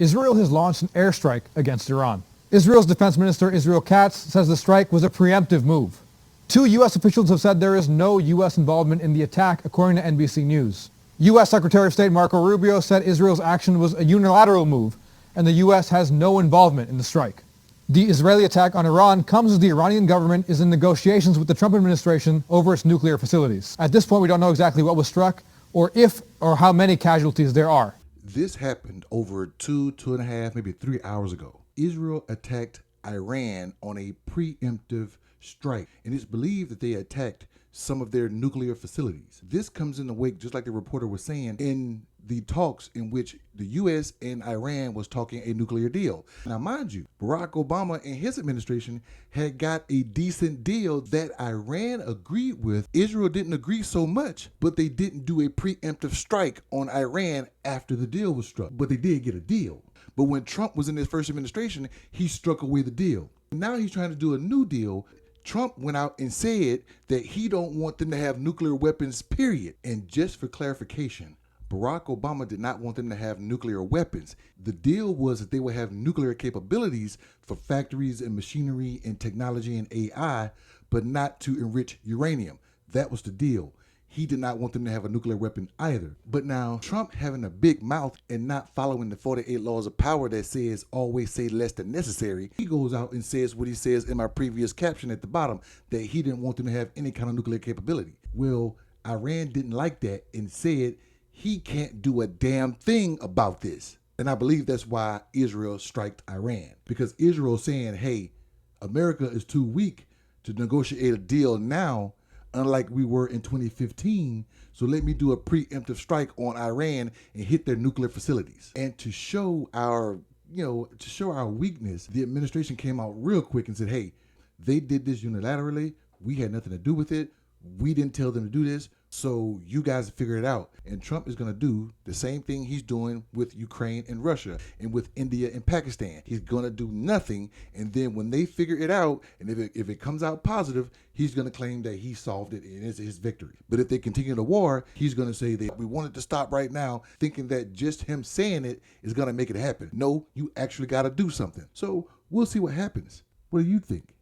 Israel has launched an airstrike against Iran. Israel's defense minister Israel Katz says the strike was a preemptive move. Two U.S. officials have said there is no U.S. involvement in the attack, according to NBC News. U.S. Secretary of State Marco Rubio said Israel's action was a unilateral move, and the U.S. has no involvement in the strike. The Israeli attack on Iran comes as the Iranian government is in negotiations with the Trump administration over its nuclear facilities. At this point, we don't know exactly what was struck, or if or how many casualties there are. This happened over 2.5, maybe 3 hours ago. Israel attacked Iran on a preemptive strike, and it's believed that they attacked some of their nuclear facilities. This comes in the wake, just like the reporter was saying, in the talks in which the U.S. and Iran was talking a nuclear deal. Now, mind you, Barack Obama and his administration had got a decent deal that Iran agreed with. Israel didn't agree so much, but they didn't do a preemptive strike on Iran after the deal was struck. But they did get a deal. But when Trump was in his first administration, he struck away the deal. Now he's trying to do a new deal. Trump went out and said that he don't want them to have nuclear weapons, period. And just for clarification, Barack Obama did not want them to have nuclear weapons. The deal was that they would have nuclear capabilities for factories and machinery and technology and AI, but not to enrich uranium. That was the deal. He did not want them to have a nuclear weapon either. But now Trump having a big mouth and not following the 48 laws of power that says always say less than necessary, he goes out and says what he says in my previous caption at the bottom, that he didn't want them to have any kind of nuclear capability. Well, Iran didn't like that and said he can't do a damn thing about this. And I believe that's why Israel striked Iran. Because Israel saying, hey, America is too weak to negotiate a deal now, unlike we were in 2015. So let me do a preemptive strike on Iran and hit their nuclear facilities. And to show our weakness, the administration came out real quick and said, hey, they did this unilaterally. We had nothing to do with it. We didn't tell them to do this. So you guys figure it out. And Trump is going to do the same thing he's doing with Ukraine and Russia and with India and Pakistan. He's going to do nothing. And then when they figure it out, and if it comes out positive, he's going to claim that he solved it and it's his victory. But if they continue the war, he's going to say that we want it to stop right now, thinking that just him saying it is going to make it happen. No, you actually got to do something. So we'll see what happens. What do you think?